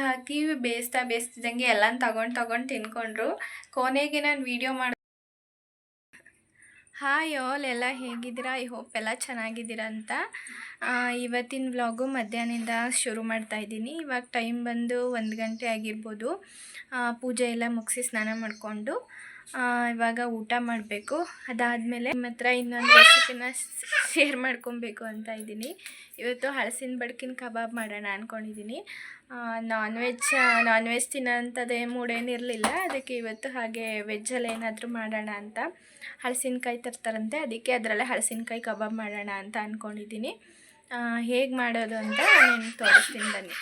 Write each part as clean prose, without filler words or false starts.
ಹಾಕಿ ಬೇಯಿಸ್ತಿದ್ದಂಗೆ ಎಲ್ಲ ತಗೊಂಡು ತಿನ್ಕೊಂಡ್ರು. ಕೊನೆಗೆ ನಾನು ವಿಡಿಯೋ ಮಾಡಿ ಹಾಯ್ ಆಲ್, ಎಲ್ಲ ಹೇಗಿದ್ದೀರಾ? ಐ ಹೋಪ್ ಎಲ್ಲ ಚೆನ್ನಾಗಿದ್ದೀರಾ ಅಂತ. ಇವತ್ತಿನ ವ್ಲಾಗು ಮಧ್ಯಾಹ್ನದಿಂದ ಶುರು ಮಾಡ್ತಾಯಿದ್ದೀನಿ. ಇವಾಗ ಟೈಮ್ ಬಂದು 1 ಗಂಟೆ ಆಗಿರ್ಬೋದು. ಪೂಜೆ ಎಲ್ಲ ಮುಗಿಸಿ ಸ್ನಾನ ಮಾಡಿಕೊಂಡು ಇವಾಗ ಊಟ ಮಾಡಬೇಕು. ಅದಾದಮೇಲೆ ನಿಮ್ಮ ಹತ್ರ ಇನ್ನೊಂದು ರೆಸಿಪಿನ ಶೇರ್ ಮಾಡ್ಕೊಬೇಕು ಅಂತ ಇದ್ದೀನಿ. ಇವತ್ತು ಹಲಸಿನ ಬಡ್ಕಿನ ಕಬಾಬ್ ಮಾಡೋಣ ಅಂದ್ಕೊಂಡಿದ್ದೀನಿ. ನಾನ್ ವೆಜ್ ತಿನ್ನೋಂಥದ್ದೇ ಮೂಡೇನಿರಲಿಲ್ಲ. ಅದಕ್ಕೆ ಇವತ್ತು ಹಾಗೆ ವೆಜ್ಜಲ್ಲಿ ಏನಾದರೂ ಮಾಡೋಣ ಅಂತ. ಹಲಸಿನಕಾಯಿ ತರ್ತಾರಂತೆ, ಅದಕ್ಕೆ ಅದರಲ್ಲೇ ಹಲಸಿನಕಾಯಿ ಕಬಾಬ್ ಮಾಡೋಣ ಅಂತ ಅಂದ್ಕೊಂಡಿದ್ದೀನಿ. ಹೇಗೆ ಮಾಡೋದು ಅಂತ ನಾನು ತೋರಿಸ್ತೀನಿ ಬನ್ನಿ.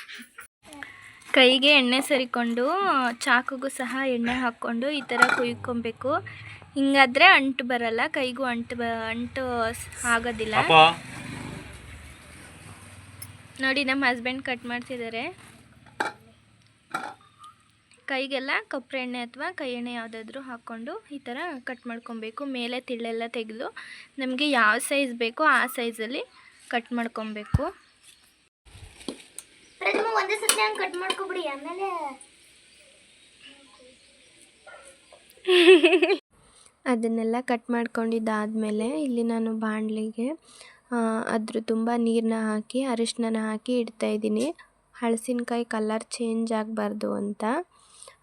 ಕೈಗೆ ಎಣ್ಣೆ ಸರಿಕೊಂಡು ಚಾಕುಗೂ ಸಹ ಎಣ್ಣೆ ಹಾಕ್ಕೊಂಡು ಈ ಥರ ಕುಯ್ಕೊಬೇಕು. ಹಿಂಗಾದ್ರೆ ಅಂಟು ಬರಲ್ಲ, ಕೈಗೂ ಅಂಟು ಆಗೋದಿಲ್ಲ. ನೋಡಿ, ನಮ್ಮ ಹಸ್ಬೆಂಡ್ ಕಟ್ ಮಾಡ್ತಿದ್ದಾರೆ. ಕೈಗೆಲ್ಲ ಕೊಬ್ಬರಿ ಎಣ್ಣೆ ಅಥವಾ ಕೈ ಎಣ್ಣೆ ಯಾವುದಾದ್ರೂ ಹಾಕ್ಕೊಂಡು ಈ ಥರ ಕಟ್ ಮಾಡ್ಕೊಬೇಕು. ಮೇಲೆ ತಿಳ್ಳೆಲ್ಲ ತೆಗೆದು ನಮಗೆ ಯಾವ ಸೈಜ್ ಬೇಕೋ ಆ ಸೈಜಲ್ಲಿ ಕಟ್ ಮಾಡ್ಕೊಬೇಕು. ಒಂದೇ ಸತಿ ಹಂಗೆ ಕಟ್ ಮಾಡ್ಕೊಬಿಡಿ, ಆಮೇಲೆ ಅದನ್ನೆಲ್ಲ ಕಟ್ ಮಾಡ್ಕೊಂಡಿದ್ದಾದಮೇಲೆ ಇಲ್ಲಿ ನಾನು ಬಾಣಲಿಗೆ ಅದ್ರ ತುಂಬ ನೀರನ್ನ ಹಾಕಿ ಅರಿಶಿನ ಹಾಕಿ ಇಡ್ತಾಯಿದ್ದೀನಿ. ಹಲಸಿನಕಾಯಿ ಕಲರ್ ಚೇಂಜ್ ಆಗಬಾರ್ದು ಅಂತ.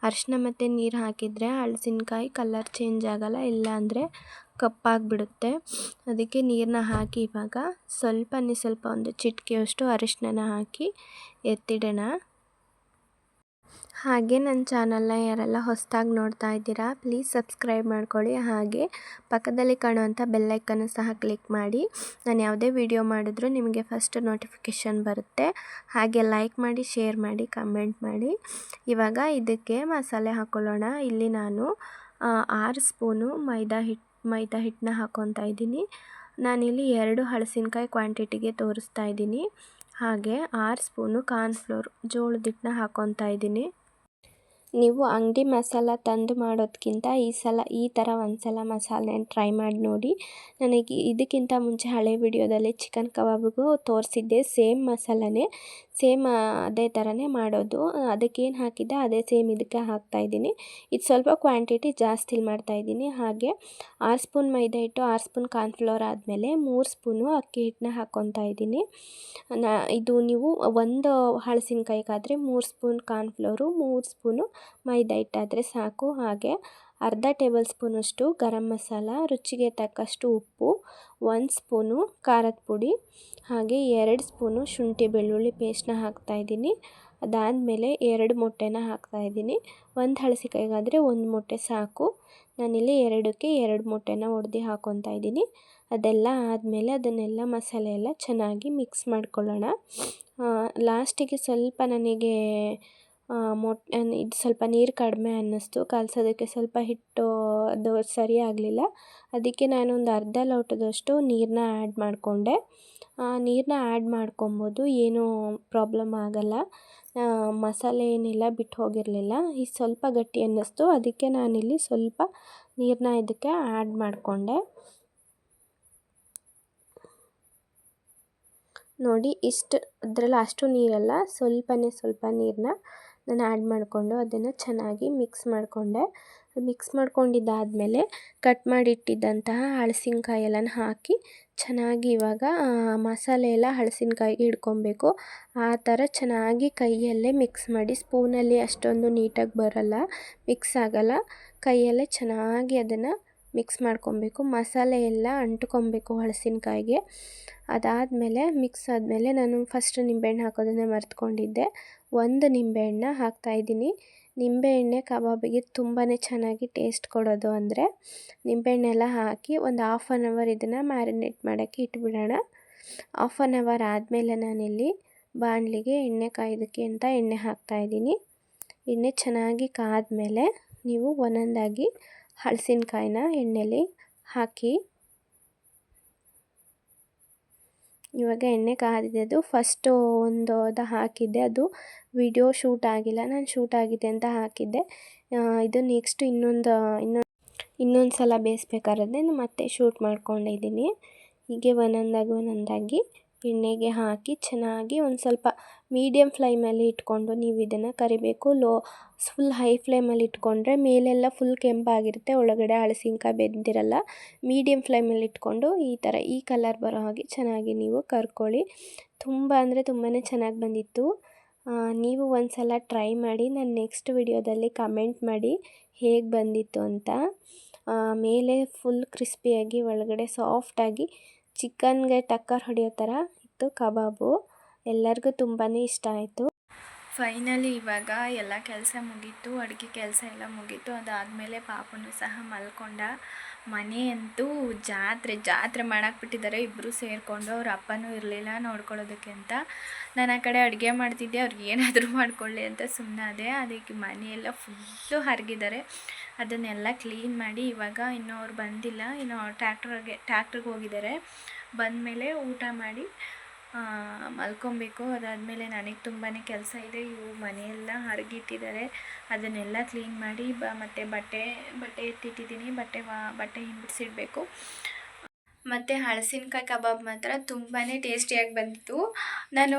ಅರಿಶಿನ ಮತ್ತು ನೀರು ಹಾಕಿದರೆ ಹಲಸಿನಕಾಯಿ ಕಲರ್ ಚೇಂಜ್ ಆಗೋಲ್ಲ, ಇಲ್ಲಾಂದರೆ ಕಪ್ಪಾಗಿಬಿಡುತ್ತೆ. ಅದಕ್ಕೆ ನೀರನ್ನ ಹಾಕಿ ಇವಾಗ ಸ್ವಲ್ಪ ಒಂದು ಚಿಟಿಕೆಯಷ್ಟು ಅರಿಶಿನ ಹಾಕಿ ಎತ್ತಿಡೋಣ. ಹಾಗೆ ನನ್ನ ಚಾನಲ್ನ ಯಾರೆಲ್ಲ ಹೊಸದಾಗಿ ನೋಡ್ತಾ ಇದ್ದೀರಾ ಪ್ಲೀಸ್ ಸಬ್ಸ್ಕ್ರೈಬ್ ಮಾಡ್ಕೊಳ್ಳಿ. ಹಾಗೆ ಪಕ್ಕದಲ್ಲಿ ಕಾಣುವಂಥ ಬೆಲ್ಲೈಕನ್ನು ಸಹ ಕ್ಲಿಕ್ ಮಾಡಿ. ನಾನು ಯಾವುದೇ ವಿಡಿಯೋ ಮಾಡಿದ್ರೂ ನಿಮಗೆ ಫಸ್ಟ್ ನೋಟಿಫಿಕೇಷನ್ ಬರುತ್ತೆ. ಹಾಗೆ ಲೈಕ್ ಮಾಡಿ, ಶೇರ್ ಮಾಡಿ, ಕಮೆಂಟ್ ಮಾಡಿ. ಇವಾಗ ಇದಕ್ಕೆ ಮಸಾಲೆ ಹಾಕ್ಕೊಳ್ಳೋಣ. ಇಲ್ಲಿ ನಾನು 6 ಸ್ಪೂನು ಮೈದಾ ಹಿಟ್ಟನ್ನ ಹಾಕ್ಕೊತಾ ಇದ್ದೀನಿ. ನಾನಿಲ್ಲಿ 2 ಹಲಸಿನಕಾಯಿ ಕ್ವಾಂಟಿಟಿಗೆ ತೋರಿಸ್ತಾ ಇದ್ದೀನಿ. ಹಾಗೆ 6 ಸ್ಪೂನು ಕಾರ್ನ್ಫ್ಲೋರ್ ಜೋಳದ ಹಿಟ್ಟನ್ನ ಹಾಕ್ಕೊತಾ ಇದ್ದೀನಿ. ನೀವು ಅಂಗಡಿ ಮಸಾಲ ತಂದು ಮಾಡೋದಕ್ಕಿಂತ ಈ ಥರ ಒಂದ್ಸಲ ಮಸಾಲೆನ ಟ್ರೈ ಮಾಡಿ ನೋಡಿ. ನನಗೆ ಇದಕ್ಕಿಂತ ಮುಂಚೆ ಹಳೆ ವಿಡಿಯೋದಲ್ಲಿ ಚಿಕನ್ ಕಬಾಬಿಗೂ ತೋರಿಸಿದ್ದೆ, ಸೇಮ್ ಮಸಾಲನೇ, ಸೇಮ್ ಅದೇ ಥರನೇ ಮಾಡೋದು. ಅದಕ್ಕೇನು ಹಾಕಿದ್ದೆ ಅದೇ ಸೇಮ್ ಇದಕ್ಕೆ ಹಾಕ್ತಾಯಿದ್ದೀನಿ. ಇದು ಸ್ವಲ್ಪ ಕ್ವಾಂಟಿಟಿ ಜಾಸ್ತಿ ಮಾಡ್ತಾಯಿದ್ದೀನಿ. ಹಾಗೆ 6 ಸ್ಪೂನ್ ಮೈದಾ ಹಿಟ್ಟು, 6 ಸ್ಪೂನ್ ಕಾರ್ನ್ಫ್ಲೋರ್ ಆದಮೇಲೆ 3 ಸ್ಪೂನು ಅಕ್ಕಿ ಹಿಟ್ಟನ್ನ ಹಾಕ್ಕೊತಾ ಇದ್ದೀನಿ. ಇದು ನೀವು ಒಂದು ಹಲಸಿನಕಾಯಿಗಾದರೆ 3 ಸ್ಪೂನ್ ಕಾರ್ನ್ಫ್ಲೋರು, 3 ಸ್ಪೂನು ಮೈದಾ ಹಿಟ್ಟಾದರೆ ಸಾಕು. ಹಾಗೆ ಅರ್ಧ ಟೇಬಲ್ ಸ್ಪೂನಷ್ಟು ಗರಂ ಮಸಾಲ, ರುಚಿಗೆ ತಕ್ಕಷ್ಟು ಉಪ್ಪು, 1 ಸ್ಪೂನು ಖಾರದ ಪುಡಿ, ಹಾಗೆ 2 ಸ್ಪೂನು ಶುಂಠಿ ಬೆಳ್ಳುಳ್ಳಿ ಪೇಸ್ಟ್ನ ಹಾಕ್ತಾಯಿದ್ದೀನಿ. ಅದಾದಮೇಲೆ 2 ಮೊಟ್ಟೆನ ಹಾಕ್ತಾಯಿದ್ದೀನಿ. ಒಂದು ಹಲಸಿನಕಾಯಿಗಾದರೆ 1 ಮೊಟ್ಟೆ ಸಾಕು. ನಾನಿಲ್ಲಿ 2ಕ್ಕೆ 2 ಮೊಟ್ಟೆನ ಒಡೆದು ಹಾಕ್ಕೊತಾ ಇದ್ದೀನಿ. ಅದೆಲ್ಲ ಆದಮೇಲೆ ಅದನ್ನೆಲ್ಲ ಮಸಾಲೆ ಎಲ್ಲ ಚೆನ್ನಾಗಿ ಮಿಕ್ಸ್ ಮಾಡ್ಕೊಳ್ಳೋಣ. ಲಾಸ್ಟಿಗೆ ಸ್ವಲ್ಪ ನನಗೆ ಇದು ಸ್ವಲ್ಪ ನೀರು ಕಡಿಮೆ ಅನ್ನಿಸ್ತು. ಕಲಸೋದಕ್ಕೆ ಸ್ವಲ್ಪ ಹಿಟ್ಟು ಅದು ಸರಿ ಆಗಲಿಲ್ಲ. ಅದಕ್ಕೆ ನಾನೊಂದು ಅರ್ಧ ಲೋಟದಷ್ಟು ನೀರನ್ನ ಆ್ಯಡ್ ಮಾಡಿಕೊಂಡೆ. ನೀರನ್ನ ಆ್ಯಡ್ ಮಾಡ್ಕೊಬೋದು, ಏನೂ ಪ್ರಾಬ್ಲಮ್ ಆಗೋಲ್ಲ. ಮಸಾಲೆ ಏನೆಲ್ಲ ಬಿಟ್ಟು ಹೋಗಿರಲಿಲ್ಲ. ಇದು ಸ್ವಲ್ಪ ಗಟ್ಟಿ ಅನ್ನಿಸ್ತು, ಅದಕ್ಕೆ ನಾನಿಲ್ಲಿ ಸ್ವಲ್ಪ ನೀರನ್ನ ಇದಕ್ಕೆ ಆ್ಯಡ್ ಮಾಡಿಕೊಂಡೆ. ನೋಡಿ, ಅದರಲ್ಲಿ ಅಷ್ಟು ನೀರಲ್ಲ, ಸ್ವಲ್ಪ ನೀರನ್ನ ನಾನು ಆ್ಯಡ್ ಮಾಡಿಕೊಂಡು ಅದನ್ನು ಚೆನ್ನಾಗಿ ಮಿಕ್ಸ್ ಮಾಡಿಕೊಂಡೆ. ಮಿಕ್ಸ್ ಮಾಡ್ಕೊಂಡಿದ್ದಾದಮೇಲೆ ಕಟ್ ಮಾಡಿಟ್ಟಿದ್ದಂತಹ ಹಲಸಿನಕಾಯಿ ಎಲ್ಲನ ಹಾಕಿ ಚೆನ್ನಾಗಿ ಇವಾಗ ಮಸಾಲೆ ಎಲ್ಲ ಹಲಸಿನಕಾಯಿಗೆ ಹಿಡ್ಕೊಬೇಕು. ಆ ಥರ ಚೆನ್ನಾಗಿ ಕೈಯಲ್ಲೇ ಮಿಕ್ಸ್ ಮಾಡಿ. ಸ್ಪೂನಲ್ಲಿ ಅಷ್ಟೊಂದು ನೀಟಾಗಿ ಬರಲ್ಲ, ಮಿಕ್ಸ್ ಆಗೋಲ್ಲ. ಕೈಯಲ್ಲೇ ಚೆನ್ನಾಗಿ ಅದನ್ನು ಮಿಕ್ಸ್ ಮಾಡ್ಕೊಬೇಕು. ಮಸಾಲೆ ಎಲ್ಲ ಅಂಟ್ಕೊಬೇಕು ಹಲಸಿನಕಾಯಿಗೆ. ಅದಾದಮೇಲೆ ಮಿಕ್ಸ್ ಆದಮೇಲೆ ನಾನು ಫಸ್ಟ್ ನಿಂಬೆಹಣ್ಣು ಹಾಕೋದನ್ನೇ ಮರೆತುಕೊಂಡಿದ್ದೆ. 1 ನಿಂಬೆಹಣ್ಣನ್ನ ಹಾಕ್ತಾಯಿದ್ದೀನಿ. ನಿಂಬೆಹಣ್ಣೆ ಕಬಾಬಿಗೆ ತುಂಬಾ ಚೆನ್ನಾಗಿ ಟೇಸ್ಟ್ ಕೊಡೋದು. ಅಂದರೆ ನಿಂಬೆಹಣ್ಣೆಲ್ಲ ಹಾಕಿ ಒಂದು 1/2 ಅವರ್ ಇದನ್ನು ಮ್ಯಾರಿನೇಟ್ ಮಾಡೋಕ್ಕೆ ಇಟ್ಬಿಡೋಣ. 1/2 ಅವರ್ ಆದಮೇಲೆ ನಾನಿಲ್ಲಿ ಬಾಣಲಿಗೆ ಎಣ್ಣೆ ಕಾಯೋದಕ್ಕೆ ಅಂತ ಎಣ್ಣೆ ಹಾಕ್ತಾಯಿದ್ದೀನಿ. ಎಣ್ಣೆ ಚೆನ್ನಾಗಿ ಕಾದ್ಮೇಲೆ ನೀವು ಒಂದೊಂದಾಗಿ ಹಲಸಿನಕಾಯಿನ ಎಣ್ಣೆಲಿ ಹಾಕಿ. ಇವಾಗ ಎಣ್ಣೆ ಕಾದಿದೆ. ಅದು ಫಸ್ಟು ಒಂದು ಹಾಕಿದ್ದೆ, ಅದು ವಿಡಿಯೋ ಶೂಟ್ ಆಗಿಲ್ಲ, ನಾನು ಶೂಟ್ ಆಗಿದೆ ಅಂತ ಹಾಕಿದ್ದೆ. ಇದು ನೆಕ್ಸ್ಟ್ ಇನ್ನೊಂದು ಸಲ ಬೇಯಿಸ್ಬೇಕಾದ್ರೆ ಮತ್ತೆ ಶೂಟ್ ಮಾಡ್ಕೊಂಡಿದ್ದೀನಿ. ಹೀಗೆ ಒಂದೊಂದಾಗಿ ಎಣ್ಣೆಗೆ ಹಾಕಿ ಚೆನ್ನಾಗಿ ಒಂದು ಸ್ವಲ್ಪ ಮೀಡಿಯಮ್ ಫ್ಲೇಮಲ್ಲಿ ಇಟ್ಕೊಂಡು ನೀವು ಇದನ್ನು ಕರಿಬೇಕು. ಫುಲ್ ಹೈ ಫ್ಲೇಮಲ್ಲಿ ಇಟ್ಕೊಂಡ್ರೆ ಮೇಲೆಲ್ಲ ಫುಲ್ ಕೆಂಪಾಗಿರುತ್ತೆ, ಒಳಗಡೆ ಹಳಸಿನಕಾಯಿ ಬೆಂದಿರಲ್ಲ. ಮೀಡಿಯಮ್ ಫ್ಲೇಮಲ್ಲಿ ಇಟ್ಕೊಂಡು ಈ ಕಲರ್ ಬರೋ ಹಾಗೆ ಚೆನ್ನಾಗಿ ನೀವು ಕರ್ಕೊಳ್ಳಿ. ತುಂಬ ಅಂದರೆ ತುಂಬಾ ಚೆನ್ನಾಗಿ ಬಂದಿತ್ತು. ನೀವು ಒಂದು ಸಲ ಟ್ರೈ ಮಾಡಿ. ನಾನು ನೆಕ್ಸ್ಟ್ ವಿಡಿಯೋದಲ್ಲಿ ಕಮೆಂಟ್ ಮಾಡಿ ಹೇಗೆ ಬಂದಿತ್ತು ಅಂತ. ಮೇಲೆ ಫುಲ್ ಕ್ರಿಸ್ಪಿಯಾಗಿ ಒಳಗಡೆ ಸಾಫ್ಟಾಗಿ ಚಿಕನ್ಗೆ ಟಕ್ಕರ್ ಹೊಡೆಯೋ ಥರ ಇತ್ತು ಕಬಾಬು. ಎಲ್ಲರಿಗೂ ತುಂಬಾ ಇಷ್ಟ ಆಯಿತು. ಫೈನಲಿ ಇವಾಗ ಎಲ್ಲ ಕೆಲಸ ಮುಗೀತು, ಅಡುಗೆ ಕೆಲಸ ಎಲ್ಲ ಮುಗೀತು. ಅದಾದಮೇಲೆ ಪಾಪನು ಸಹ ಮಲ್ಕೊಂಡ. ಮನೆ ಅಂತೂ ಜಾತ್ರೆ ಮಾಡಾಕ್ಬಿಟ್ಟಿದ್ದಾರೆ ಇಬ್ಬರು ಸೇರಿಕೊಂಡು. ಅವ್ರ ಅಪ್ಪನೂ ಇರಲಿಲ್ಲ ನೋಡ್ಕೊಳ್ಳೋದಕ್ಕೆ ಅಂತ. ನಾನು ಆ ಕಡೆ ಅಡುಗೆ ಮಾಡ್ತಿದ್ದೆ, ಅವ್ರಿಗೆ ಏನಾದರೂ ಮಾಡ್ಕೊಳ್ಳಿ ಅಂತ ಸುಮ್ಮನಾದೆ. ಅದಕ್ಕೆ ಮನೆಯೆಲ್ಲ ಫುಲ್ಲು ಹರಗಿದ್ದಾರೆ. ಅದನ್ನೆಲ್ಲ ಕ್ಲೀನ್ ಮಾಡಿ ಇವಾಗ ಇನ್ನೂ ಅವ್ರು ಬಂದಿಲ್ಲ, ಇನ್ನು ಟ್ಯಾಕ್ಟ್ರಿಗೆ ಹೋಗಿದ್ದಾರೆ. ಬಂದಮೇಲೆ ಊಟ ಮಾಡಿ ಮಲ್ಕೊಬೇಕು. ಅದಾದಮೇಲೆ ನನಗೆ ತುಂಬಾ ಕೆಲಸ ಇದೆ. ಇವು ಮನೆಯೆಲ್ಲ ಹರಗಿಟ್ಟಿದ್ದಾರೆ, ಅದನ್ನೆಲ್ಲ ಕ್ಲೀನ್ ಮಾಡಿ ಮತ್ತು ಬಟ್ಟೆ ಎತ್ತಿಟ್ಟಿದ್ದೀನಿ. ಬಟ್ಟೆ ಹಿಂಬಿಡಿಸಿಡಬೇಕು. ಮತ್ತು ಹಳಸಿನಕಾಯಿ ಕಬಾಬ್ ಮಾತ್ರ ತುಂಬಾ ಟೇಸ್ಟಿಯಾಗಿ ಬಂದಿತ್ತು. ನಾನು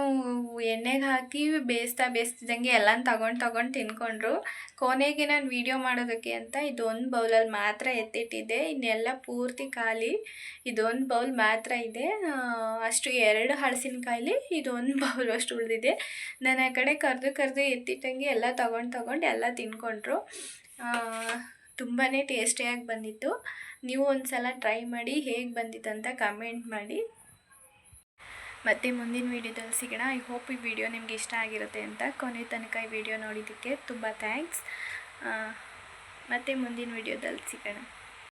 ಎಣ್ಣೆಗೆ ಹಾಕಿ ಬೇಯಿಸ್ತಿದ್ದಂಗೆ ಎಲ್ಲ ತಗೊಂಡು ತಿನ್ಕೊಂಡ್ರು. ಕೊನೆಗೆ ನಾನು ವೀಡಿಯೋ ಮಾಡೋದಕ್ಕೆ ಅಂತ ಇದೊಂದು ಬೌಲಲ್ಲಿ ಮಾತ್ರ ಎತ್ತಿಟ್ಟಿದ್ದೆ, ಇನ್ನೆಲ್ಲ ಪೂರ್ತಿ ಖಾಲಿ. ಇದೊಂದು ಬೌಲ್ ಮಾತ್ರ ಇದೆ. ಅಷ್ಟು 2 ಹಳಸಿನಕಾಯಲ್ಲಿ ಇದೊಂದು ಬೌಲ್ ಅಷ್ಟು ಉಳಿದಿದೆ. ನಾನು ಆ ಕಡೆ ಕರೆದು ಎತ್ತಿಟ್ಟಂಗೆ ಎಲ್ಲ ತಗೊಂಡು ಎಲ್ಲ ತಿನ್ಕೊಂಡ್ರು. ತುಂಬಾ ಟೇಸ್ಟಿಯಾಗಿ ಬಂದಿತ್ತು. ನೀವು ಒಂದು ಸಲ ಟ್ರೈ ಮಾಡಿ ಹೇಗೆ ಬಂದಿತ್ತಂತ ಕಮೆಂಟ್ ಮಾಡಿ. ಮತ್ತು ಮುಂದಿನ ವೀಡಿಯೋದಲ್ಲಿ ಸಿಗೋಣ. ಐ ಹೋಪ್ ಈ ವಿಡಿಯೋ ನಿಮ್ಗೆ ಇಷ್ಟ ಆಗಿರುತ್ತೆ ಅಂತ. ಕೊನೆ ತನಕ ಈ ವಿಡಿಯೋ ನೋಡಿದ್ದಕ್ಕೆ ತುಂಬ ಥ್ಯಾಂಕ್ಸ್. ಮತ್ತು ಮುಂದಿನ ವೀಡಿಯೋದಲ್ಲಿ ಸಿಗೋಣ.